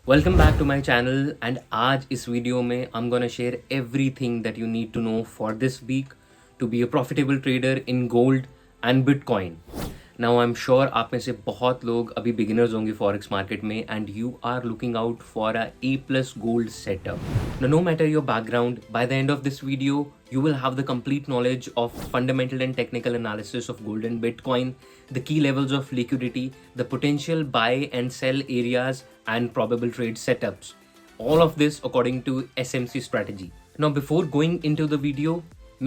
Welcome back to my channel and आज इस video में I am gonna share everything that you need to know for this week to be a profitable trader in gold and bitcoin. Now I am sure आप में से बहुत लोग अभी beginners होंगे फॉरेक्स मार्केट में and you are looking out for a A plus gold setup. No matter your background, by the end of this video, you will have the complete knowledge of fundamental and technical analysis of gold and Bitcoin, the key levels of liquidity, the potential buy and sell areas, and probable trade setups. All of this according to SMC strategy. Now, before going into the video,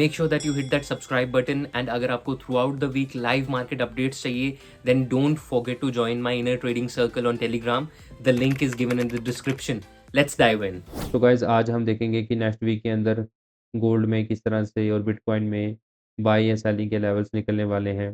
make sure that you hit that subscribe button, and अगर आपको throughout the week live market updates चाहिए, then don't forget to join my inner trading circle on Telegram. The link is given in the description. Let's dive in. तो guys आज हम देखेंगे कि next week के अंदर गोल्ड में किस तरह से और बिटकॉइन में बाई या सेलिंग के लेवल्स निकलने वाले हैं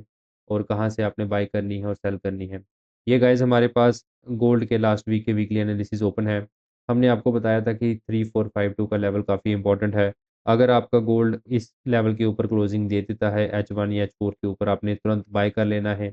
और कहाँ से आपने बाई करनी है और सेल करनी है। ये गाइज़ हमारे पास गोल्ड के लास्ट वीक के वीकली एनालिसिस ओपन है। हमने आपको बताया था कि 3452 का लेवल काफ़ी इंपॉर्टेंट है। अगर आपका गोल्ड इस लेवल के ऊपर क्लोजिंग दे देता है H1 या H4 के ऊपर आपने तुरंत बाय कर लेना है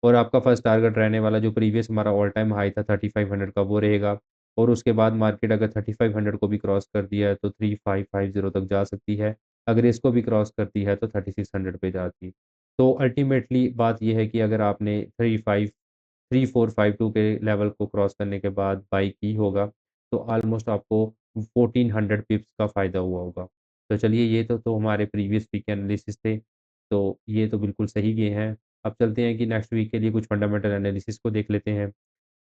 और आपका फर्स्ट टारगेट रहने वाला जो प्रीवियस हमारा ऑल टाइम हाई था 3500 का वो रहेगा। और उसके बाद मार्केट अगर 3500 को भी क्रॉस कर दिया है तो 3550 तक जा सकती है। अगर इसको भी क्रॉस करती है तो 3600 पे जाती है। तो अल्टीमेटली बात ये है कि अगर आपने 3452 के लेवल को क्रॉस करने के बाद बाई की होगा, तो ऑलमोस्ट आपको 1400 पिप्स का फ़ायदा हुआ होगा। तो चलिए ये तो हमारे प्रीवियस वीक के एनालिसिस थे, तो ये तो बिल्कुल सही गए हैं। अब चलते हैं कि नेक्स्ट वीक के लिए कुछ फंडामेंटल एनालिसिस को देख लेते हैं।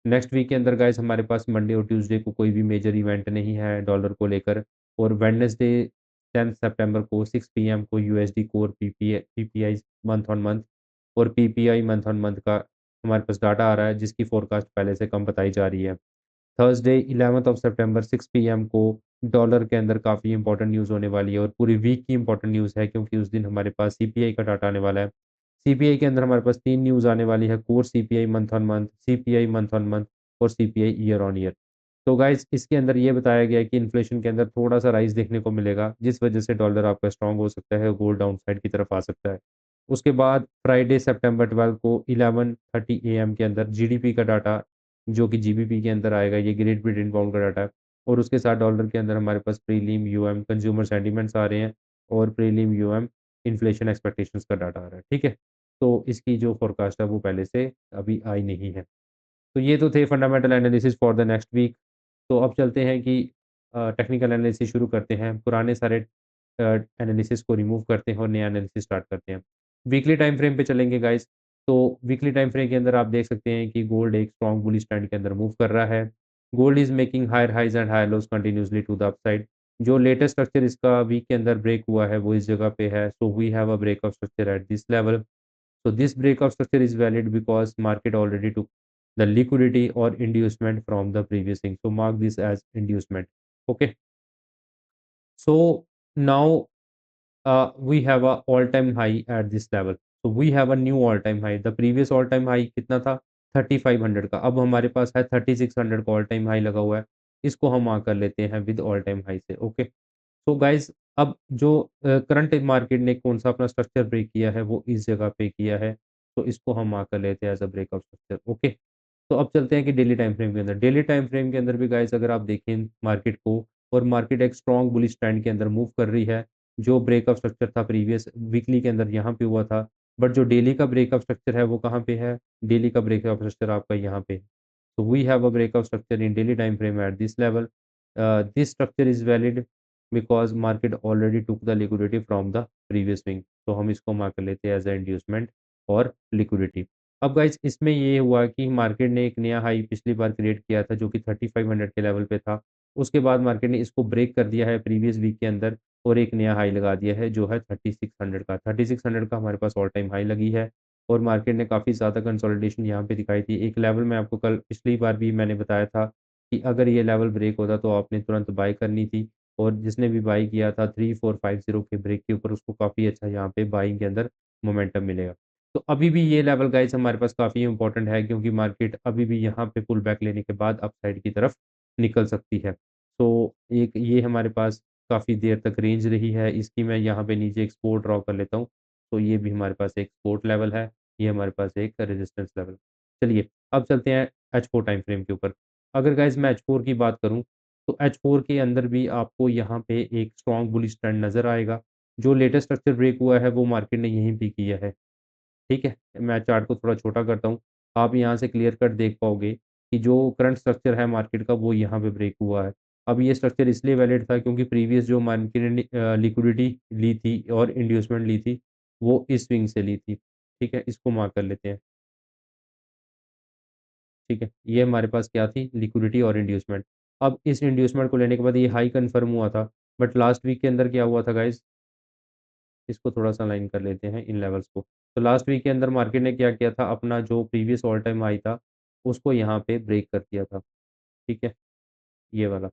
नेक्स्ट वीक के अंदर गाइस हमारे पास मंडे और ट्यूसडे को कोई भी मेजर इवेंट नहीं है डॉलर को लेकर और वेडनेसडे 10 सितंबर को 6 पीएम को USD core PPI month on month और पीपीआई मंथ ऑन मंथ का हमारे पास डाटा आ रहा है जिसकी फोरकास्ट पहले से कम बताई जा रही है। Thursday 11th of September 6 PM को डॉलर के अंदर काफ़ी इंपॉर्टेंट न्यूज़ होने वाली है और पूरी वीक की इंपॉर्टेंट न्यूज़ है क्योंकि उस दिन हमारे पास सीपीआई का डाटा आने वाला है। सीपीआई के अंदर हमारे पास 3 न्यूज़ आने वाली है, core CPI month on month, CPI month on month और सीपीआई ईयर ऑन ईयर। तो गाइस इसके अंदर ये बताया गया है कि इन्फ्लेशन के अंदर थोड़ा-सा राइज़ देखने को मिलेगा, जिस वजह से डॉलर आपका स्ट्रॉन्ग हो सकता है, गोल्ड डाउन साइड की तरफ आ सकता है। उसके बाद फ्राइडे सितंबर 12 को 11:30 एएम के अंदर जीडीपी का डाटा जो कि जीबीपी के अंदर आएगा, ये ग्रेट ब्रिटेन पाउंड का डाटा है और उसके साथ डॉलर के अंदर हमारे पास प्रीलिम यूएम कंज्यूमर सेंटीमेंट्स आ रहे हैं और प्रीलिम यूएम इन्फ्लेशन एक्सपेक्टेशंस का डाटा आ रहा है, ठीक है? तो इसकी जो फ़ोरकास्ट है वो पहले से अभी आई नहीं है। तो ये तो थे fundamental analysis for the next week. तो अब चलते हैं कि टेक्निकल एनालिसिस शुरू करते हैं। पुराने सारे एनालिसिस को रिमूव करते हैं और नया एनालिसिस स्टार्ट करते हैं। वीकली टाइम फ्रेम पे चलेंगे गाइस। तो वीकली टाइम फ्रेम के अंदर आप देख सकते हैं कि गोल्ड एक स्ट्रॉन्ग बुलिश ट्रेंड के अंदर मूव कर रहा है। Gold is making higher highs and higher lows continuously to the upside. जो लेटेस्ट स्ट्रक्चर इसका वीक के अंदर ब्रेक हुआ है वो इस जगह पे है। So we have a break of structure at this level. So this breakout structure is valid because market already took the liquidity or inducement from the previous thing. So mark this as inducement. Okay. So now we have a all-time high at this level. So we have a new all-time high. The previous all-time high कितना था 3500 का। अब हमारे पास है 3600 का all-time high लगा हुआ है। इसको हम मार्क कर लेते हैं विद all-time high से। ओके। तो गाइस अब जो करंट मार्केट ने कौन-सा अपना स्ट्रक्चर ब्रेक किया है, वो इस जगह पे किया है। तो इसको हम मार्क कर लेते हैं as a breakout structure, okay. तो अब चलते हैं कि डेली टाइम फ्रेम के अंदर। डेली टाइम फ्रेम के अंदर भी गाइस अगर आप देखें मार्केट को और मार्केट एक स्ट्रॉन्ग बुलिश ट्रेंड के अंदर मूव कर रही है। जो ब्रेकअप स्ट्रक्चर था प्रीवियस वीकली के अंदर यहाँ पे हुआ था। बट जो डेली का ब्रेकअप स्ट्रक्चर है वो कहाँ पे है? डेली का ब्रेकअप स्ट्रक्चर आपका यहाँ पे है। So we have a breakout structure in daily time frame at this level. This structure is valid because market already took the liquidity from the previous swing. तो हम इसको मार्क कर लेते हैं एज अ इंड्यूसमेंट और liquidity. अब guys इसमें ये हुआ कि मार्केट ने एक नया हाई पिछली बार क्रिएट किया था जो कि 3500 के लेवल पे था। उसके बाद मार्केट ने इसको ब्रेक कर दिया है प्रीवियस वीक के अंदर और एक नया हाई लगा दिया है जो है 3600 का। 3600 का हमारे पास ऑल टाइम हाई लगी है और मार्केट ने काफ़ी ज़्यादा कंसोलिडेशन यहाँ पे दिखाई थी। एक लेवल मैं आपको कल पिछली बार भी मैंने बताया था कि अगर ये लेवल ब्रेक होता तो आपने तुरंत बाय करनी थी और जिसने भी बाय किया था 3450 के ब्रेक के ऊपर उसको काफ़ी अच्छा यहाँ पे बाइंग के अंदर मोमेंटम मिलेगा। तो अभी भी ये लेवल गाइस हमारे पास काफ़ी इम्पोर्टेंट है क्योंकि मार्केट अभी भी यहाँ पे पुल बैक लेने के बाद अपसाइड की तरफ निकल सकती है। तो एक ये हमारे पास काफ़ी देर तक रेंज रही है, इसकी मैं यहाँ पे नीचे एक सपोर्ट ड्रॉ कर लेता हूँ। तो ये भी हमारे पास एक सपोर्ट लेवल है। ये हमारे पास एक रेजिस्टेंस लेवल। चलिए, अब चलते हैं H4 टाइम फ्रेम के ऊपर। अगर गाइज़ मैं H4 की बात करूँ, तो H4 के अंदर भी आपको यहाँ पे एक स्ट्रॉन्ग बुलिश ट्रेंड नज़र आएगा। जो लेटेस्ट स्ट्रक्चर ब्रेक हुआ है, वो मार्केट ने यहीं पे किया है। ठीक है? मैं चार्ट को थोड़ा छोटा करता हूँ। आप यहाँ से क्लियर कट देख पाओगे कि जो करंट स्ट्रक्चर है मार्केट का वो यहाँ पे ब्रेक हुआ है। अब ये स्ट्रक्चर इसलिए वैलिड था क्योंकि प्रीवियस जो मार्केट ने लिक्विडिटी ली थी और इंड्यूसमेंट ली थी, वो इस स्विंग से ली थी। ठीक है? इसको मार्क कर लेते हैं। ठीक है? ये हमारे पास क्या थी? लिक्विडिटी और इंड्यूसमेंट। अब इस इंड्यूसमेंट को लेने के बाद ये हाई कन्फर्म हुआ था, बट लास्ट वीक के अंदर क्या हुआ था गाइज़? इसको थोड़ा-सा अलाइन कर लेते हैं इन लेवल्स को। तो लास्ट वीक के अंदर मार्केट ने क्या किया था, अपना जो प्रीवियस ऑल टाइम हाई था, उसको यहाँ पे ब्रेक कर दिया था। ठीक है? ये वाला।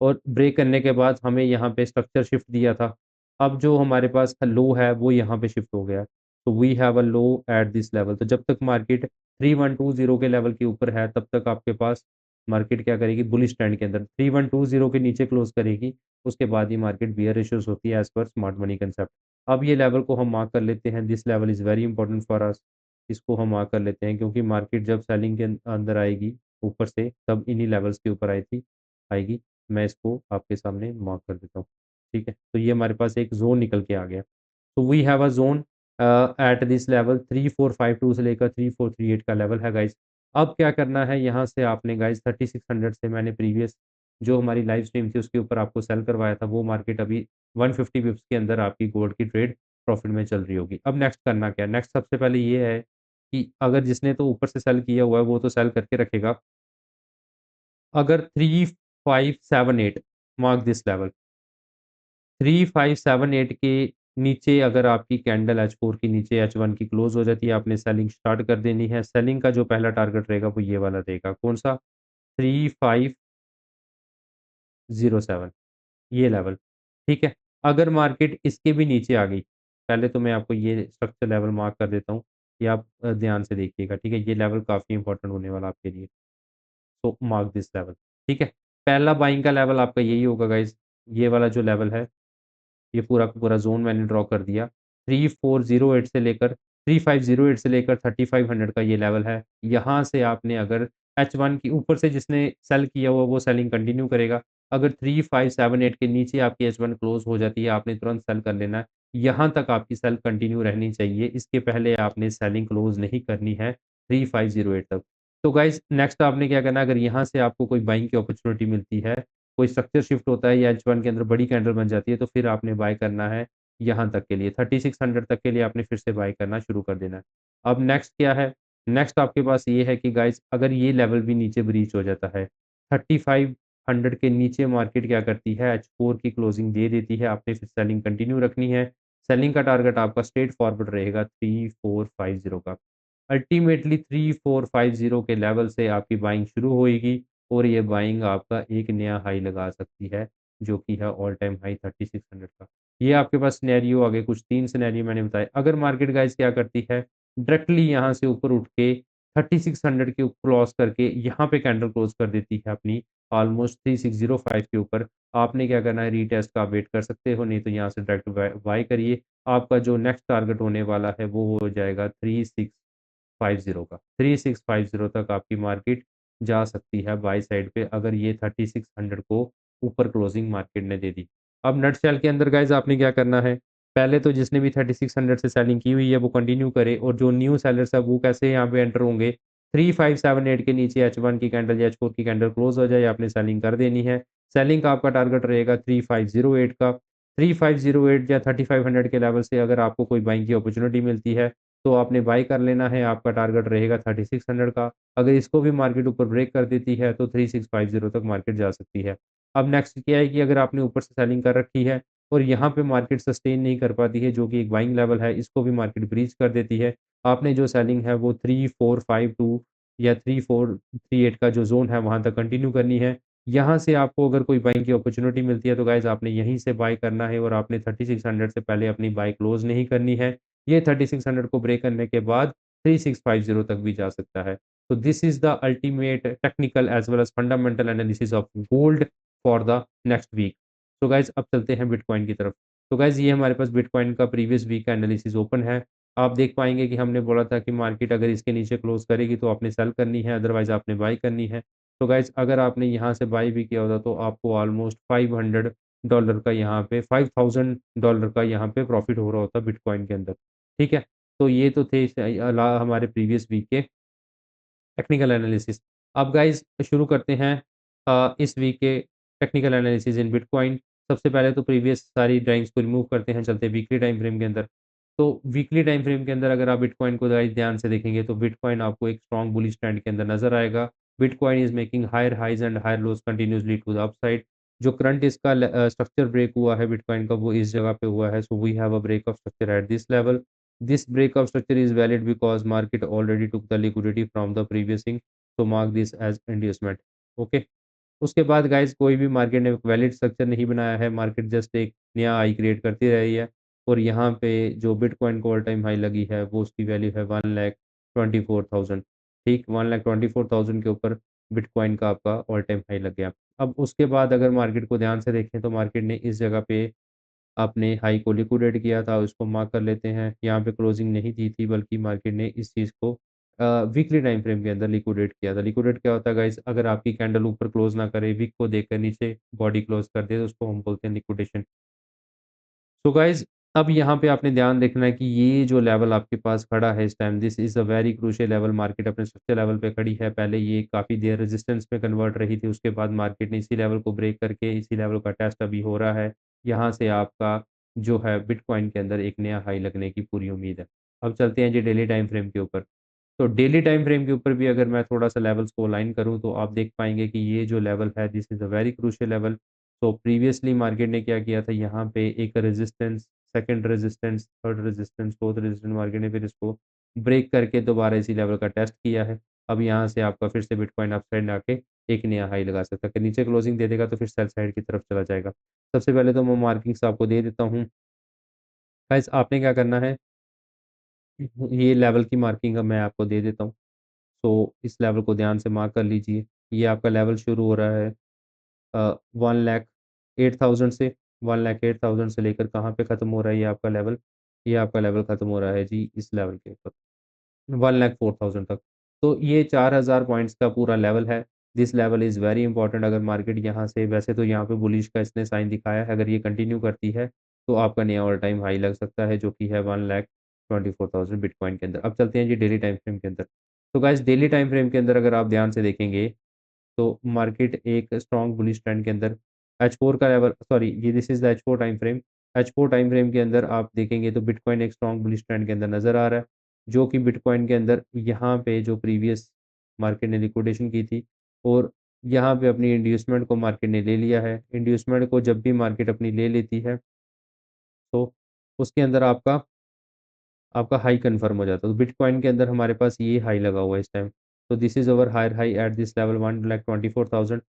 और ब्रेक करने के बाद हमें यहाँ पे स्ट्रक्चर शिफ्ट दिया था। अब जो हमारे पास लो है वो यहाँ पे शिफ्ट हो गया है। तो we have a low at this level. तो जब तक मार्केट 3120 के लेवल के ऊपर है तब तक आपके पास मार्केट क्या करेगी बुलिश ट्रेंड के अंदर 3120 के नीचे क्लोज़ करेगी। उसके बाद ही मार्केट बियरिश होती है as per smart money concept. अब ये लेवल को हम मार्क कर लेते हैं। This level is very important for us. इसको हम मार्क कर लेते हैं क्योंकि मार्केट जब सेलिंग के अंदर आएगी ऊपर से तब इन्हीं लेवल्स के ऊपर आएगी। मैं इसको आपके सामने मार्क कर देता हूँ, ठीक है? तो ये हमारे पास एक ज़ोन निकल के आ गया। तो we have a zone at this level 3452 से लेकर 3438 का लेवल है गाइज़। अब क्या करना है यहाँ से आपने गाइज़ 3600 से मैंने प्रीवियस जो हमारी लाइव स्ट्रीम थी उसके ऊपर आपको सेल करवाया था, वो मार्केट अभी 150 पिप्स के अंदर आपकी गोल्ड की ट्रेड प्रॉफ़िट में चल रही होगी। अब नेक्स्ट करना क्या है? नेक्स्ट सबसे पहले ये है कि अगर जिसने तो ऊपर से सेल किया हुआ है, वो तो सेल करके रखेगा। अगर 3578 मार्क दिस लेवल 3578 के नीचे अगर आपकी कैंडल H4 के नीचे H1 की क्लोज़ हो जाती है, आपने सेलिंग स्टार्ट कर देनी है। सेलिंग का जो पहला टारगेट रहेगा वो ये वाला रहेगा। कौन-सा? 3507 ये लेवल, ठीक है? अगर मार्केट इसके भी नीचे आ गई, पहले तो मैं आपको ये स्ट्रक्चर लेवल मार्क कर देता हूँ, ये आप ध्यान से देखिएगा, ठीक है? ये लेवल काफ़ी इंपॉर्टेंट होने वाला आपके लिए। तो मार्क दिस लेवल, ठीक है? पहला बाइंग का लेवल आपका यही होगा गाइज़, ये वाला जो लेवल है, ये पूरा का पूरा ज़ोन मैंने ड्रॉ कर दिया। 3408 से लेकर 3508 से लेकर 3500 का ये लेवल है। यहाँ से आपने अगर H1 की ऊपर से जिसने सेल किया हुआ वो सेलिंग कंटिन्यू करेगा। अगर 3578 के नीचे आपकी H1 क्लोज़ हो जाती है, आपने तुरंत सेल कर लेना है। यहाँ तक आपकी सेल कंटिन्यू रहनी चाहिए, इसके पहले आपने सेलिंग क्लोज़ नहीं करनी है 3508 तक। तो गाइज़ नेक्स्ट आपने क्या करना है, अगर यहाँ से आपको कोई बाइंग की अपॉर्च्युनिटी मिलती है, कोई स्ट्रक्चर शिफ्ट होता है या H1 के अंदर बड़ी कैंडल बन जाती है, तो फिर आपने बाय करना है यहाँ तक के लिए, 3600 तक के लिए आपने फिर से बाय करना शुरू कर देना है। अब नेक्स्ट क्या है? नेक्स्ट आपके पास ये है कि गाइज़ अगर ये लेवल भी नीचे ब्रीच हो जाता है, 3500 के नीचे मार्केट क्या करती है, H4 की क्लोजिंग दे देती है, आपने फिर सेलिंग कंटिन्यू रखनी है। सेलिंग का टारगेट आपका स्ट्रेट फॉरवर्ड रहेगा 3450 का। अल्टीमेटली 3450 के लेवल से आपकी बाइंग शुरू होएगी और ये बाइंग आपका एक नया हाई लगा सकती है, जो कि है ऑल टाइम हाई 3600 का। ये आपके पास सिनेरियो आ गए, कुछ 3 सिनेरियो मैंने बताए। अगर मार्केट गाइज़ क्या करती है, डायरेक्टली यहाँ से ऊपर उठ के 3600 के क्रॉस करके यहाँ पे कैंडल क्लोज़ कर देती है अपनी ऑलमोस्ट 3605 के ऊपर, आपने क्या करना है रीटेस्ट का वेट कर सकते हो, नहीं तो यहाँ से डायरेक्ट बाय करिए। आपका जो नेक्स्ट टारगेट होने वाला है, वो हो जाएगा 3650 का। 3650 तक आपकी मार्केट जा सकती है बाय साइड पे अगर ये 3600 को ऊपर क्लोजिंग मार्केट ने दे दी। अब नटशेल के अंदर गाइज़ आपने क्या करना है, पहले तो जिसने भी 3600 से सेलिंग की हुई है वो कंटिन्यू करे और जो न्यू सेलर्स है वो कैसे यहाँ पे एंटर होंगे, 3578 के नीचे H1 की कैंडल या H4 की कैंडल क्लोज़ हो जाए आपने सेलिंग कर देनी है। सेलिंग का आपका टारगेट रहेगा 3508 का। 3508 या 3500 के लेवल से अगर आपको कोई बाइंग की अपॉर्च्युनिटी मिलती है, तो आपने बाय कर लेना है, आपका टारगेट रहेगा 3600 का। अगर इसको भी मार्केट ऊपर ब्रेक कर देती है, तो 3650 तक मार्केट जा सकती है। अब नेक्स्ट क्या है कि अगर आपने ऊपर से सेलिंग कर रखी है और यहाँ पे मार्केट सस्टेन नहीं कर पाती है, जो कि एक बाइंग लेवल है, इसको भी मार्केट ब्रीच कर देती है। आपने जो सेलिंग है वो 3452 या 3438 का जो ज़ोन है, वहाँ तक कंटिन्यू करनी है। यहाँ से आपको अगर कोई बाइंग की अपॉर्च्युनिटी मिलती है, तो गाइज़ आपने यहीं से बाय करना है और आपने 3600 से पहले अपनी बाय क्लोज़ नहीं करनी है। ये 3600 को ब्रेक करने के बाद 3650 तक भी जा सकता है। तो this is the ultimate technical as well as fundamental analysis of gold for the next week. तो गाइज़ अब चलते हैं बिटकॉइन की तरफ। तो गाइज़ ये हमारे पास बिटकॉइन का प्रीवियस वीक का एनालिसिस ओपन है। आप देख पाएँगे कि हमने बोला था कि मार्केट अगर इसके नीचे क्लोज़ करेगी तो आपने सेल करनी है, अदरवाइज़ आपने बाय करनी है। तो गाइज़ अगर आपने यहाँ से बाय भी किया होता तो आपको ऑलमोस्ट $500 का यहाँ पे $5000 का यहाँ पे प्रॉफ़िट हो रहा होता बिटकॉइन के अंदर, ठीक है? तो ये तो थे हमारे प्रीवियस वीक के टेक्निकल एनालिसिस। अब गाइज़ शुरू करते हैं इस वीक के टेक्निकल एनालिसिस इन बिटकॉइन। सबसे पहले तो प्रीवियस सारी टाइम्स को रिमूव करते हैं, चलते हैं वीकली टाइम फ्रेम के अंदर। तो वीकली टाइम फ्रेम के अंदर अगर आप बिटकॉइन को गाइज़ ध्यान से देखेंगे तो बिटकॉइन आपको एक स्ट्रॉन्ग बुलिश ट्रेंड के अंदर नज़र आएगा। Bitcoin is making higher highs and higher lows continuously to the upside. जो करंट इसका स्ट्रक्चर ब्रेक हुआ है बिटकॉइन का वो इस जगह पे हुआ है। So we have a break of structure at this level. This breakup structure is valid because market already took the liquidity from the previous thing, so mark this as inducement. Okay, उसके बाद guys कोई भी market ने valid structure नहीं बनाया है, market just एक नया हाई क्रिएट करती रही है और यहाँ पे जो बिटकॉइन को ऑल टाइम हाई लगी है वो उसकी वैल्यू है 1,24,000। ठीक, 1,24,000 के ऊपर बिटकॉइन का आपका ऑल टाइम हाई लग गया। अब उसके बाद अगर मार्केट को ध्यान से देखें तो मार्केट ने इस जगह पे आपने हाई को लिक्विडेट किया था, उसको मार्क कर लेते हैं। यहाँ पे क्लोजिंग नहीं दी थी बल्कि मार्केट ने इस चीज़ को वीकली टाइम फ्रेम के अंदर लिक्विडेट किया था। लिक्विडेट क्या होता है गाइज़? अगर आपकी कैंडल ऊपर क्लोज़ ना करे, विक को देखकर नीचे बॉडी क्लोज़ कर दे, तो उसको हम बोलते हैं लिक्विडेशन। सो गाइज़ अब यहाँ पे आपने ध्यान रखना है कि ये जो लेवल आपके पास खड़ा है इस time, this is a very crucial level. Market अपने सबसे लेवल पे खड़ी है। पहले ये काफ़ी देर रेजिस्टेंस में कन्वर्ट रही थी, उसके बाद मार्केट ने इसी लेवल को ब्रेक करके इसी लेवल का टेस्ट अभी हो रहा है। यहाँ से आपका जो है बिटकॉइन के अंदर एक नया हाई लगने की पूरी उम्मीद है। अब चलते हैं जी डेली टाइम फ्रेम के ऊपर। तो डेली टाइम फ्रेम के ऊपर भी अगर मैं थोड़ा-सा लेवल्स को अलाइन करूँ तो आप देख पाएँगे कि ये जो लेवल है this is a very crucial level. तो प्रीवियसली मार्केट ने क्या किया था यहाँ पे एक resistance, second resistance, third resistance, fourth resistance market ने फिर इसको ब्रेक करके दोबारा इसी लेवल का टेस्ट किया है। अब यहाँ से आपका फिर से बिटकॉइन अपसाइड आके एक नया हाई लगा सकता है। अगर नीचे क्लोजिंग दे देगा तो फिर सेल साइड की तरफ चला जाएगा। सबसे पहले तो मैं मार्किंग्स आपको दे देता हूँ। गाइस आपने क्या करना है, ये लेवल की मार्किंग अब मैं आपको दे देता हूँ। तो इस लेवल को ध्यान से मार्क कर लीजिए। ये आपका लेवल शुरू हो रहा है 1,08,000 से 1,08,000 से लेकर कहाँ पे ख़त्म हो रहा है ये आपका लेवल? ये आपका लेवल ख़त्म हो रहा है जी इस लेवल के ऊपर। 1,04,000 तक। तो ये 4,000 पॉइंट्स का पूरा लेवल है। This level is very important. अगर मार्केट यहाँ से वैसे तो यहाँ पे बुलिश का इसने साइन दिखाया है, अगर ये कंटिन्यू करती है, तो आपका नया ऑल टाइम हाई लग सकता है, जो कि है 1,24,000 बिटकॉइन के अंदर। अब चलते हैं जी डेली टाइम फ्रेम के अंदर। तो गाइस डेली टाइम फ्रेम के अंदर अगर आप ध्यान से देखेंगे, तो मार्केट एक स्ट्रॉन्ग बुलिश ट्रेंड के अंदर H4 का लेवल, सॉरी ये this is the H4 time frame. H4 time frame के अंदर आप देखेंगे तो बिटकॉइन एक स्ट्रॉन्ग बुलिश ट्रेंड के अंदर नज़र आ रहा है, जो कि बिटकॉइन के अंदर यहाँ पे जो प्रीवियस मार्केट ने लिक्विडेशन की थी और यहाँ पे अपनी इंड्यूसमेंट को मार्केट ने ले लिया है। इंड्यूसमेंट को जब भी मार्केट अपनी ले लेती है, तो उसके अंदर आपका आपका हाई कन्फर्म हो जाता है। तो बिटकॉइन के अंदर हमारे पास ये हाई लगा हुआ है इस टाइम। तो this is our higher high at this level 1,24,000।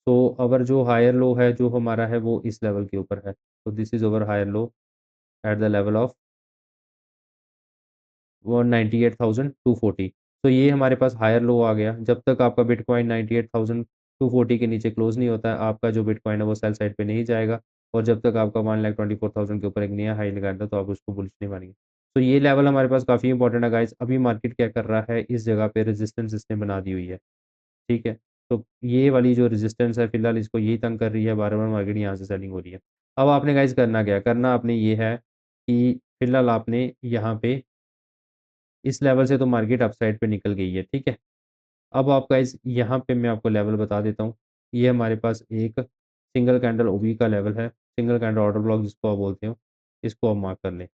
तो अवर जो हायर लो है जो हमारा है वो इस लेवल के ऊपर है। तो this is our higher low at the level of 198,240। तो ये हमारे पास हायर लो आ गया। जब तक आपका बिटकॉइन 98,240 के नीचे क्लोज़ नहीं होता है, आपका जो बिटकॉइन है वो सेल साइड पे नहीं जाएगा और जब तक आपका 1,24,000 के ऊपर एक नया हाई नहीं लगाता तो आप उसको बुलिश नहीं मानेंगे। तो ये लेवल हमारे पास काफ़ी इंपॉर्टेंट है गाइज़। अभी मार्केट क्या कर रहा है, इस जगह पे रेजिस्टेंस इसने बना दी हुई है, ठीक है? तो ये वाली जो रेजिस्टेंस है फिलहाल इसको यही तंग कर रही है, बार-बार मार्केट यहाँ से सेलिंग हो रही है। अब आपने गाइज़ करना क्या है? करना आपने ये है कि फिलहाल आपने यहाँ पे इस लेवल से तो मार्केट अपसाइड पे निकल गई है, ठीक है? अब आप गाइज़ यहाँ पे मैं आपको लेवल बता देता हूँ। ये हमारे पास एक सिंगल कैंडल ओबी का लेवल है, सिंगल कैंडल ऑर्डर ब्लॉक जिसको आप बोलते हो, इसको आप मार्क कर लें।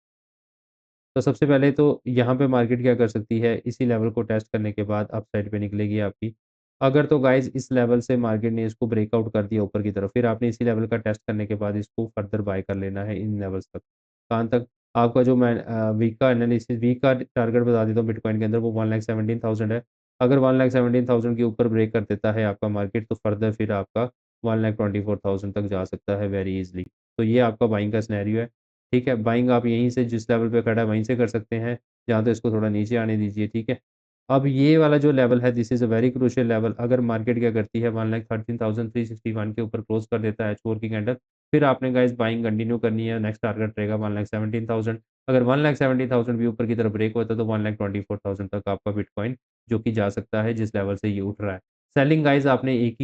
तो सबसे पहले तो यहाँ पे मार्केट क्या कर सकती है, इसी लेवल को टेस्ट करने के बाद अपसाइड पे निकलेगी आपकी। अगर तो गाइज़ इस लेवल से मार्केट ने इसको ब्रेकआउट कर दिया ऊपर की तरफ, फिर आपने इसी लेवल का टेस्ट करने के बाद इसको फर्दर बाय कर लेना है इन लेवल्स तक। कहाँ तक? आपका जो मैं वीक का एनालिसिस, वीक का टारगेट बता देता हूँ बिटकॉइन के अंदर, वो 1,17,000 है। अगर 1,17,000 के ऊपर ब्रेक कर देता है आपका मार्केट, तो फर्दर फिर आपका 1,24,000 तक जा सकता है वेरी ईज़िली। तो ये आपका बाइंग का सिनेरियो है। ठीक है, बाइंग आप यहीं से जिस लेवल पे खड़ा है वहीं से कर सकते हैं, या तो इसको थोड़ा नीचे आने दीजिए, ठीक है? अब ये वाला जो लेवल है this is a very crucial level. अगर मार्केट क्या करती है 1,13,361 के ऊपर क्लोज़ कर देता है H4 की कैंडल, फिर आपने गाइज़ बाइंग कंटिन्यू करनी है, नेक्स्ट टारगेट रहेगा 1,17,000। अगर 1,70,000 भी ऊपर की तरफ ब्रेक होता है तो 1,24,000 तक आपका बिटकॉइन जो कि जा सकता है जिस लेवल से ये उठ रहा है। सेलिंग गाइस आपने एक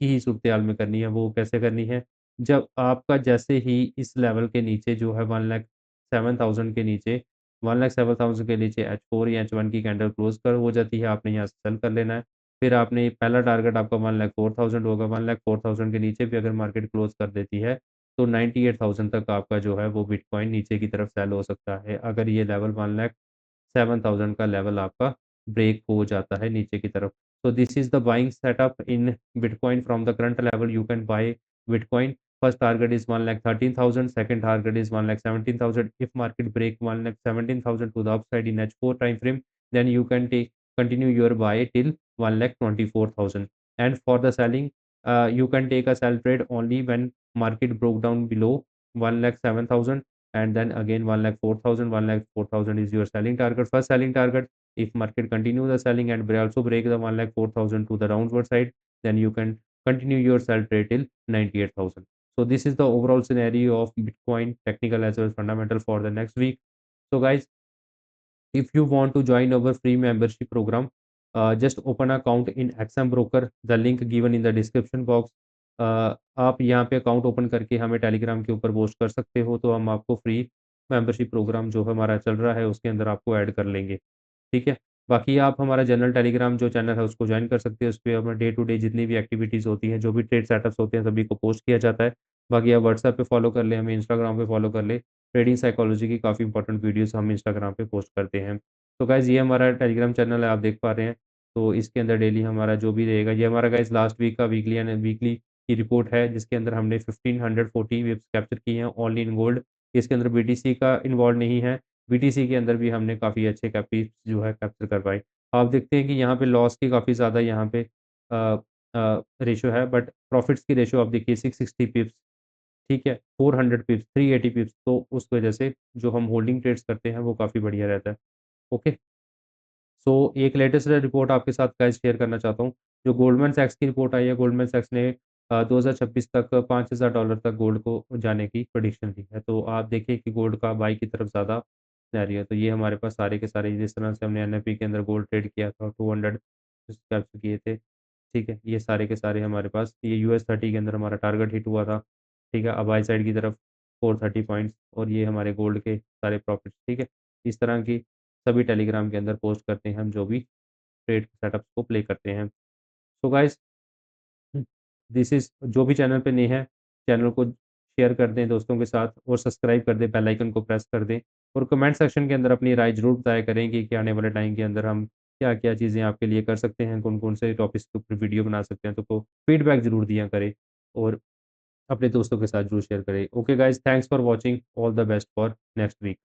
ही सूरत-ए-हाल में करनी है, वो कैसे करनी है? जब आपका जैसे ही इस लेवल के नीचे जो है 1,07,000 के नीचे 1,07,000 के नीचे H4 या H1 की कैंडल क्लोज़ कर हो जाती है, आपने यहाँ से सेल कर लेना है। फिर आपने पहला टारगेट आपका 1,04,000 होगा, 1,04,000 के नीचे भी अगर मार्केट क्लोज़ कर देती है, तो 98,000 तक आपका जो है वो बिटकॉइन नीचे की तरफ सेल हो सकता है। अगर ये लेवल 1,07,000 का लेवल आपका ब्रेक हो जाता है नीचे की तरफ। So this is the buying setup in Bitcoin from the current level you can buy Bitcoin. First target is 1,13,000, second target is 1,17,000. If market break 1,17,000 to the upside in H4 time frame, then you can continue your buy till 1,24,000. And for the selling, you can take a sell trade only when market broke down below 1,07,000 and then again 1,04,000. 1,04,000 is your selling target. First selling target. If market continue the selling and also break the 1,04,000 to the downward side, then you can continue your sell trade till 98,000. So this is the overall scenario of Bitcoin technical as well as fundamental for the next week. So guys, if you want to join our free membership program, just open account in XM Broker, the link given in the description box. आप यहाँ पे account open करके हमें Telegram के ऊपर post कर सकते हो, तो हम आपको फ्री मेंबरशिप प्रोग्राम जो हमारा चल रहा है उसके अंदर आपको ऐड कर लेंगे। ठीक है? बाकी आप हमारा जनरल टेलीग्राम जो चैनल है उसको जॉइन कर सकते हैं, उसपे हमें डे टू डे जितनी भी एक्टिविटीज़ होती हैं, जो भी ट्रेड सेटअप्स होते हैं सभी को पोस्ट किया जाता है। बाकी आप व्हाट्सएप पे फॉलो कर लें, हमें इंस्टाग्राम पे फॉलो कर लें। ट्रेडिंग साइकोलॉजी की काफ़ी इंपॉर्टेंट वीडियोज़ हम इंस्टाग्राम पे पोस्ट करते हैं। तो गाइज़ ये हमारा टेलीग्राम चैनल है, आप देख पा रहे हैं। तो इसके अंदर डेली हमारा जो भी रहेगा, ये हमारा गाइज़ लास्ट वीक का वीकली की रिपोर्ट है, जिसके अंदर हमने 1540 वेव्स कैप्चर की हैं ओनली इन गोल्ड। इसके अंदर बीटीसी का इन्वॉल्व नहीं है। बीटीसी के अंदर भी हमने काफ़ी अच्छे कैपीस जो है कैप्चर कर पाए। आप देखते हैं कि यहाँ पे लॉस की काफ़ी ज़्यादा यहाँ पे रेशियो है, बट प्रॉफिट्स की रेशियो आप देखिए 660 पिप्स, ठीक है? 400 पिप्स, 380 पिप्स, तो उस वजह से जो हम होल्डिंग ट्रेड्स करते हैं वो काफ़ी बढ़िया रहता है। ओके? सो एक लेटेस्ट रिपोर्ट आपके साथ गाइस शेयर करना चाहता हूँ। जो गोल्डमैन सैक्स की रिपोर्ट आई है, गोल्डमैन सैक्स ने 2026 तक $5,000 तक गोल्ड को जाने की प्रेडिक्शन दी है। तो आप देखिए कि गोल्ड का बाई की तरफ ज़्यादा सिनेरियो है। तो ये हमारे पास सारे के सारे जिस तरह से हमने एनएफपी के अंदर गोल्ड ट्रेड किया था, 200 स्टेप्स किए थे, ठीक है? ये सारे के सारे हमारे पास ये यूएस 30 के अंदर हमारा टारगेट हिट हुआ था, ठीक है? अब बाई साइड की तरफ 430 पॉइंट्स और ये हमारे गोल्ड के सारे प्रॉफिट्स, ठीक है? इस तरह की सभी टेलीग्राम के अंदर पोस्ट करते हैं हम जो भी ट्रेड सेटअप्स को प्ले करते हैं। सो गाइस दिस इज़ जो भी चैनल पे नए हैं, चैनल को शेयर कर दें दोस्तों के साथ और सब्सक्राइब कर दें, बेल आइकन को प्रेस कर दें और कमेंट सेक्शन के अंदर अपनी राय ज़रूर बताया करें कि आने वाले टाइम के अंदर हम क्या-क्या चीज़ें आपके लिए कर सकते हैं, कौन-कौन से टॉपिक्स के ऊपर वीडियो बना सकते हैं, तो को फीडबैक ज़रूर दिया करें और अपने दोस्तों के साथ ज़रूर शेयर करें। Okay guys, thanks for watching, all the best for next week.